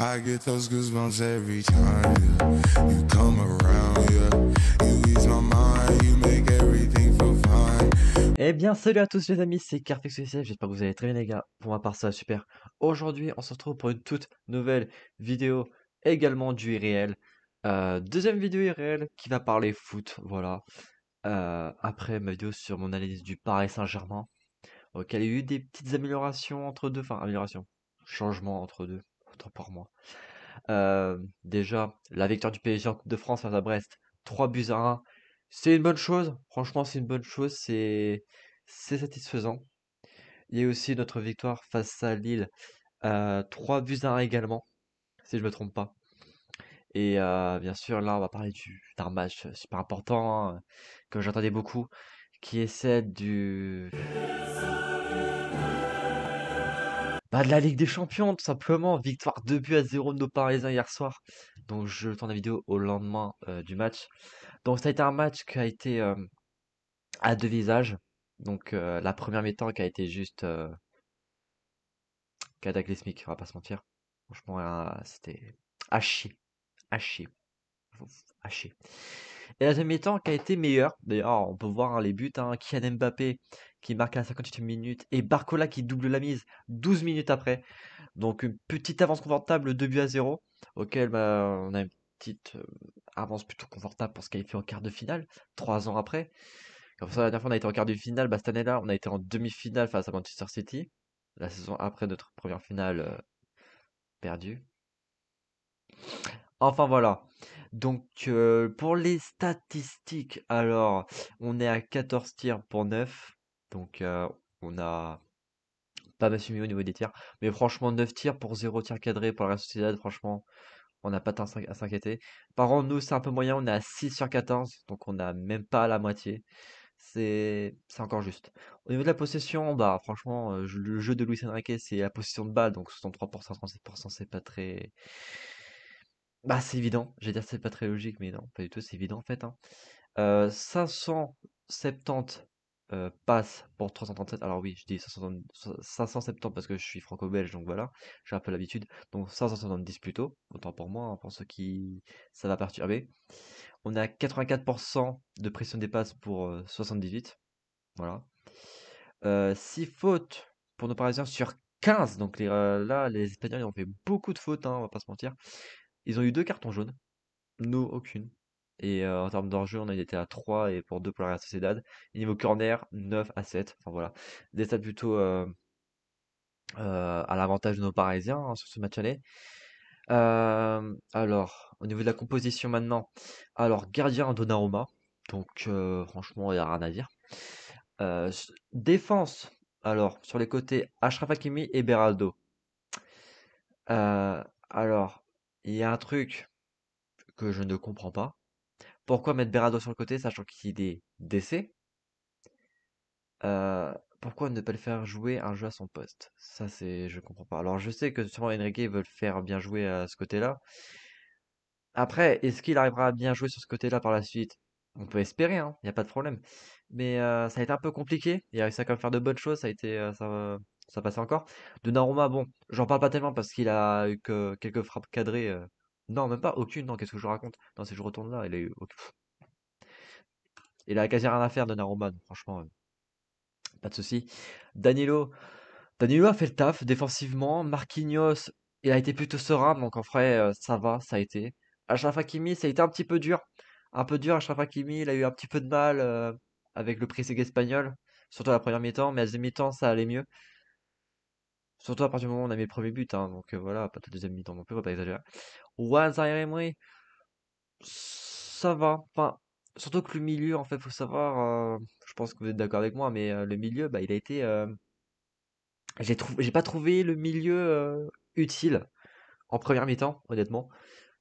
I get those goosebumps every time you come around, yeah. You ease my mind, you make everything feel fine. Eh bien, salut à tous les amis, c'est Carfix SF, j'espère que vous allez très bien les gars. Pour ma part, ça va super. Aujourd'hui, on se retrouve pour une toute nouvelle vidéo, également du irréel. Deuxième vidéo irréel qui va parler foot, voilà. Après ma vidéo sur mon analyse du Paris Saint-Germain, auquel il y a eu des petites améliorations entre deux, enfin améliorations, changements entre deux, autant pour moi. Déjà, la victoire du PSG en Coupe de France face à Brest, 3 buts à 1. C'est une bonne chose. Franchement, c'est une bonne chose. C'est satisfaisant. Il y a eu aussi notre victoire face à Lille, 3 buts à 1 également, si je me trompe pas. Et bien sûr, là, on va parler d'un match super important, hein, que j'attendais beaucoup, qui est celle de la Ligue des Champions, tout simplement. Victoire 2 buts à 0 de nos Parisiens hier soir. Donc, je tourne la vidéo au lendemain du match. Donc ça a été un match qui a été à deux visages. Donc la première mi-temps qui a été juste cataclysmique, on va pas se mentir. Franchement, c'était à chier, à chier, à chier. Et la deuxième mi-temps qui a été meilleure. D'ailleurs, on peut voir hein, les buts. Hein, Kylian Mbappé qui marque à la 58e minute et Barcola qui double la mise 12 minutes après. Donc une petite avance confortable 2 buts à 0, auquel bah, on a une petite avance plutôt confortable pour se qualifier en quart de finale, 3 ans après. Comme ça, la dernière fois, on a été en quart de finale. Bah, cette année-là, on a été en demi-finale face à Manchester City. La saison après notre première finale perdue. Enfin voilà. Donc pour les statistiques, alors on est à 14 tirs pour 9. Donc on a pas mal suivi au niveau des tirs. Mais franchement, 9 tirs pour 0 tir cadré pour la Real Sociedad, franchement, on n'a pas tant à s'inquiéter. Par contre, nous, c'est un peu moyen, on est à 6 sur 14. Donc on n'a même pas la moitié. C'est encore juste. Au niveau de la possession, bah franchement, le jeu de Luis Enrique, c'est la possession de balle, donc 63%, 37%, c'est pas très. Bah c'est évident, j'allais dire c'est pas très logique, mais non, pas du tout, c'est évident en fait, hein. 570 passes pour 337. Alors oui, je dis 570 parce que je suis franco-belge, donc voilà, j'ai un peu l'habitude. Donc 570 plutôt, autant pour moi, hein, pour ceux qui ça va perturber. On a 84% de pression des passes pour 78. Voilà. 6 fautes pour nos Parisiens sur 15. Donc là, les Espagnols ils ont fait beaucoup de fautes, hein, on va pas se mentir. Ils ont eu 2 cartons jaunes, nous aucune. Et en termes d'enjeu, on a été à 3 et pour 2 pour la Real Sociedad. Et niveau corner, 9 à 7. Enfin voilà. Des stats plutôt à l'avantage de nos Parisiens hein, sur ce match aller. Alors, au niveau de la composition maintenant. Alors, gardien Donnarumma. Donc franchement, il n'y a rien à dire. Défense, alors sur les côtés, Achraf Hakimi et Beraldo. Alors, il y a un truc que je ne comprends pas. Pourquoi mettre Beraldo sur le côté, sachant qu'il est décès? Pourquoi ne pas le faire jouer un jeu à son poste? Ça, je comprends pas. Alors, je sais que sûrement Enrique veut le faire bien jouer à ce côté-là. Après, est-ce qu'il arrivera à bien jouer sur ce côté-là par la suite? On peut espérer, hein, il n'y a pas de problème. Mais ça a été un peu compliqué. Il a réussi à quand même faire de bonnes choses. Ça a été, ça passait encore. Donnarumma, bon, j'en parle pas tellement parce qu'il a eu que quelques frappes cadrées. Non, même pas aucune. Non, qu'est-ce que je raconte? Non, si je retourne là, il a quasi rien à faire, Donnarumma. Donc, franchement, pas de souci. Danilo, Danilo a fait le taf défensivement. Marquinhos, il a été plutôt serein. Donc en vrai, ça va, ça a été. Achraf Hakimi, ça a été un petit peu dur. Un peu dur, Achraf Hakimi, il a eu un petit peu de mal avec le pressing espagnol. Surtout à la première mi-temps, mais à la deuxième mi-temps, ça allait mieux. Surtout à partir du moment où on a mis le premier but, hein, donc voilà, pas de deuxième mi-temps non plus, faut pas exagérer. Juan Zaire-Emery, ça va. Enfin, surtout que le milieu, en fait, faut savoir, je pense que vous êtes d'accord avec moi, mais le milieu, bah, il a été, j'ai pas trouvé le milieu utile en première mi-temps, honnêtement.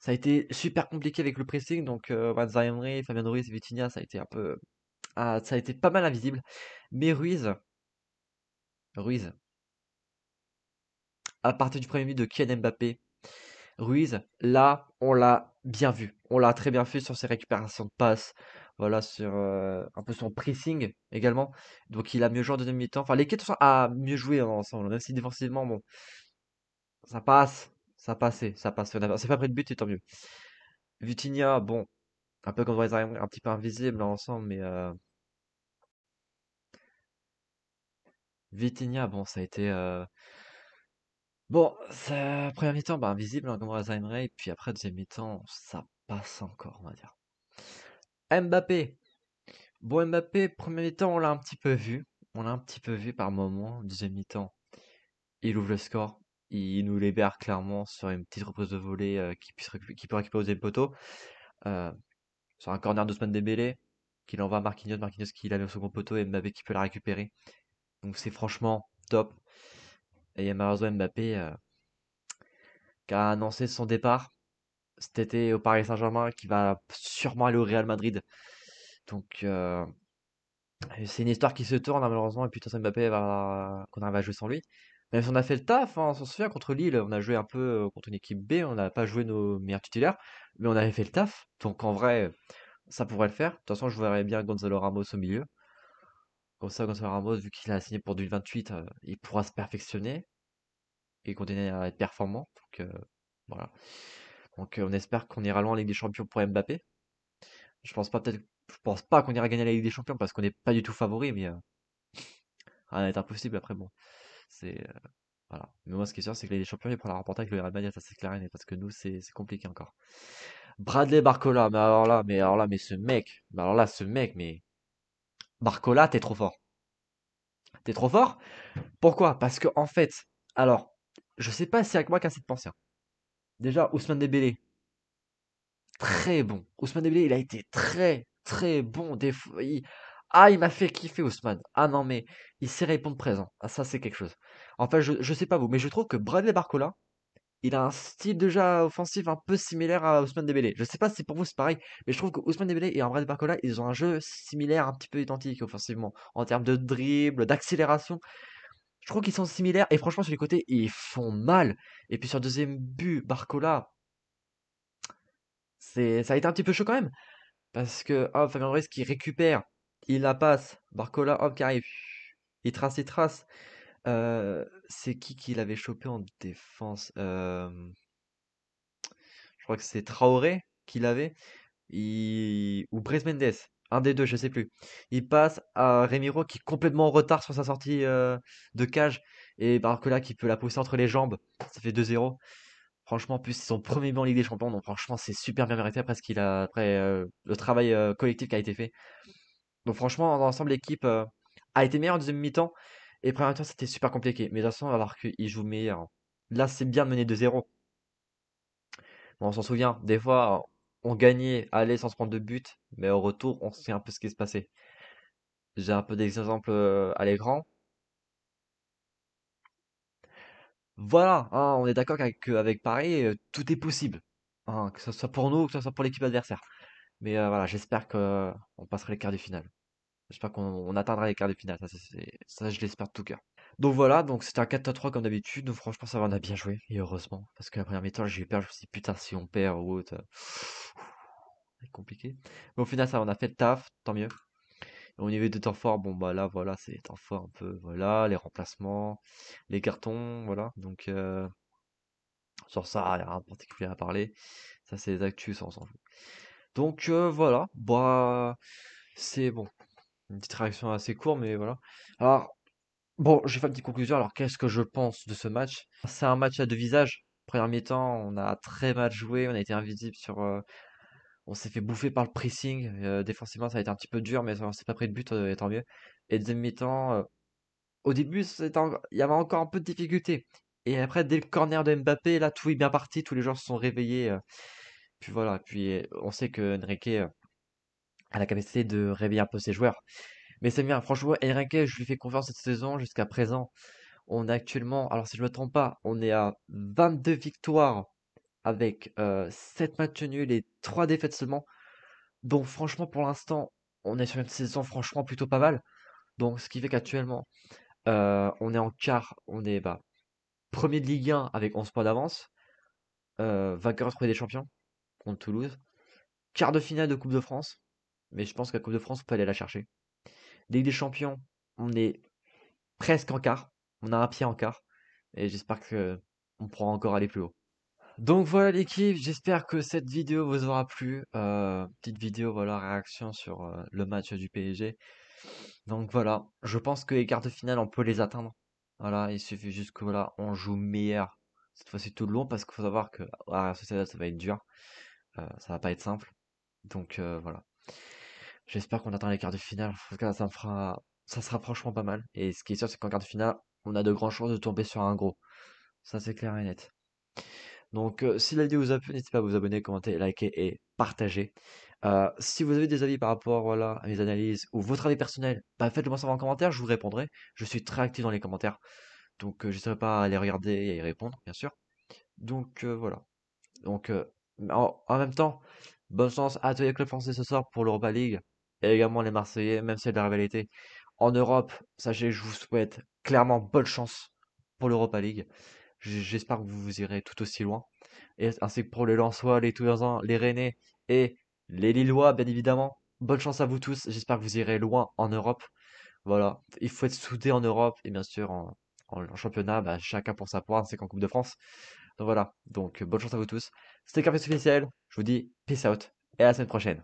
Ça a été super compliqué avec le pressing, donc Juan Zaire-Emery, Fabien Ruiz, Vitinha, ça a été un peu, ça a été pas mal invisible. Mais Ruiz, à partir du premier but de Kylian Mbappé. Ruiz, là, on l'a bien vu. On l'a très bien fait sur ses récupérations de passes. Voilà, sur un peu son pressing également. Donc il a mieux joué en deuxième mi-temps. Enfin, l'équipe a mieux joué ensemble. Même si défensivement, bon, ça passe. ça passait. C'est pas pris de but et tant mieux. Vitinha, bon, un peu comme dans les arrières, un petit peu invisible ensemble, mais Vitinha, bon, ça a été. Bon, première mi-temps, bah, invisible, hein, comme Alzheimer, et puis après, deuxième mi-temps, ça passe encore, on va dire. Mbappé. Bon, Mbappé, première mi-temps, on l'a un petit peu vu. On l'a un petit peu vu par moment. Deuxième mi-temps, il ouvre le score. Il nous libère clairement sur une petite reprise de volée qui peut récupérer au deuxième poteau. Euh, sur un corner d'Ousmane Dembélé, qu'il envoie à Marquinhos. Marquinhos qui l'a mis au second poteau et Mbappé qui peut la récupérer. Donc c'est franchement top. Et il y a malheureusement Mbappé qui a annoncé son départ cet été au Paris Saint-Germain, qui va sûrement aller au Real Madrid. Donc c'est une histoire qui se tourne hein, malheureusement. Et puis de toute façon, Mbappé va qu'on arrive à jouer sans lui. Même si on a fait le taf, hein, on s'en souvient contre Lille, on a joué un peu contre une équipe B, on n'a pas joué nos meilleurs titulaires, mais on avait fait le taf. Donc en vrai, ça pourrait le faire. De toute façon, je verrais bien Gonzalo Ramos au milieu. Comme ça, Gonzalo Ramos, vu qu'il a signé pour 2028, il pourra se perfectionner et continuer à être performant. Donc voilà. Donc on espère qu'on ira loin en Ligue des Champions pour Mbappé. Je pense pas qu'on ira gagner la Ligue des Champions parce qu'on n'est pas du tout favori, mais rien n'est impossible après bon. C'est voilà. Mais moi ce qui est sûr c'est que la Ligue des Champions il pourra la remporter avec le Real Madrid, ça c'est clair et net, parce que nous c'est compliqué encore. Bradley Barcola, mais ce mec, mais Barcola, t'es trop fort. T'es trop fort? Pourquoi? Parce que en fait, alors, je sais pas si c'est avec moi qu'à cette pensée, hein. Déjà, Ousmane Dembélé, très bon. Ousmane Dembélé, il a été très, très bon. Ah, il m'a fait kiffer, Ousmane. Ah non, mais il sait répondre présent. Ah, ça, c'est quelque chose. Enfin, je sais pas vous, mais je trouve que Bradley Barcola, il a un style déjà offensif un peu similaire à Ousmane Dembélé. Je sais pas si pour vous c'est pareil, mais je trouve que Ousmane Dembélé et Bradley Barcola, ils ont un jeu similaire, un petit peu identique offensivement, en termes de dribble, d'accélération. Je trouve qu'ils sont similaires et franchement sur les côtés, ils font mal. Et puis sur le deuxième but, Barcola, ça a été un petit peu chaud quand même. Parce que hop, Fabien Ruiz qui récupère, il la passe, Barcola, hop, qui arrive. Il trace. C'est qui l'avait chopé en défense? Je crois que c'est Traoré qui l'avait. Ou Brais Mendes, un des deux, je sais plus. Il passe à Remiro qui est complètement en retard sur sa sortie de cage. Et Barcola qui peut la pousser entre les jambes. Ça fait 2-0. Franchement, en plus, c'est son premier but en Ligue des Champions. Donc franchement, c'est super bien mérité après le travail collectif qui a été fait. Donc franchement, dans l'ensemble, l'équipe a été meilleure en deuxième mi-temps. Et première mi-temps, c'était super compliqué. Mais de toute façon, on va voir qu'il joue meilleur. Là, c'est bien de mener 2-0. Bon, on s'en souvient, des fois, on gagnait, aller sans se prendre de but, mais au retour, on sait un peu ce qui se passait. J'ai un peu d'exemples à l'écran. Voilà, hein, on est d'accord qu'avec Paris, tout est possible. Hein, que ce soit pour nous, que ce soit pour l'équipe adversaire. Mais voilà, j'espère que on passera les quarts de finale. J'espère qu'on atteindra les quarts de finale. Ça, je l'espère de tout cœur. Donc voilà, donc c'était un 4-3 comme d'habitude. Donc franchement, ça va, on a bien joué. Et heureusement. Parce que la première mi-temps, j'ai eu peur. Je me suis dit, putain, si on perd ou autre, c'est compliqué. Mais au final, ça, on a fait le taf, tant mieux. Et au niveau des temps forts, bon bah là, voilà, c'est les temps forts un peu. Voilà, les remplacements, les cartons, voilà. Donc sur ça, il n'y a rien de particulier à parler. Ça, c'est les actus, ça, on s'en fout. Donc voilà, bah c'est bon. Une petite réaction assez courte, mais voilà. Alors, bon, j'ai fait une petite conclusion. Alors, qu'est-ce que je pense de ce match? C'est un match à deux visages. Première mi-temps, on a très mal joué, on a été invisible on s'est fait bouffer par le pressing. Défensivement, ça a été un petit peu dur, mais on s'est pas pris de but, et tant mieux. Et deuxième mi-temps, au début, il y avait encore un peu de difficulté. Et après, dès le corner de Mbappé, là, tout est bien parti, tous les joueurs se sont réveillés. Puis voilà, puis on sait que Enrique a la capacité de réveiller un peu ses joueurs. Mais c'est bien, franchement, Enrique, je lui fais confiance cette saison jusqu'à présent. On est actuellement, alors si je ne me trompe pas, on est à 22 victoires avec 7 matchs nuls et 3 défaites seulement. Donc franchement, pour l'instant, on est sur une saison franchement plutôt pas mal. Donc ce qui fait qu'actuellement, on est en quart, on est premier de Ligue 1 avec 11 points d'avance, vainqueur retrouvé des champions contre Toulouse, quart de finale de Coupe de France, mais je pense que la Coupe de France, on peut aller la chercher. Ligue des champions, on est presque en quart, on a un pied en quart, et j'espère que on pourra encore aller plus haut. Donc voilà l'équipe, j'espère que cette vidéo vous aura plu. Petite vidéo, voilà, réaction sur le match du PSG. Donc voilà, je pense que les quarts de finale, on peut les atteindre. Voilà, il suffit juste que voilà, on joue meilleur cette fois-ci tout le long parce qu'il faut savoir que à Real Sociedad, ça va être dur. Ça va pas être simple. Donc voilà. J'espère qu'on atteint les quarts de finale. En tout cas, ça sera franchement pas mal. Et ce qui est sûr, c'est qu'en quart de finale, on a de grandes chances de tomber sur un gros. Ça, c'est clair et net. Donc, si la vidéo vous a plu, n'hésitez pas à vous abonner, commenter, liker et partager. Si vous avez des avis par rapport, voilà, à mes analyses ou votre avis personnel, bah, faites-le moi savoir en commentaire, je vous répondrai. Je suis très actif dans les commentaires, donc j'hésiterai pas à les regarder et à y répondre, bien sûr. Donc voilà. Donc en même temps, bonne chance à tous les clubs français ce soir pour l'Europa League et également les Marseillais, même si c'est de la rivalité. En Europe, sachez, je vous souhaite clairement bonne chance pour l'Europa League. J'espère que vous irez tout aussi loin. Et ainsi que pour les Lensois, les Toulousains, les Rennais et les Lillois, bien évidemment. Bonne chance à vous tous. J'espère que vous irez loin en Europe. Voilà. Il faut être soudé en Europe et bien sûr en championnat, bah, chacun pour sa part, c'est qu'en Coupe de France. Donc voilà. Donc bonne chance à vous tous. C'était Carpet officiel. Je vous dis peace out et à la semaine prochaine.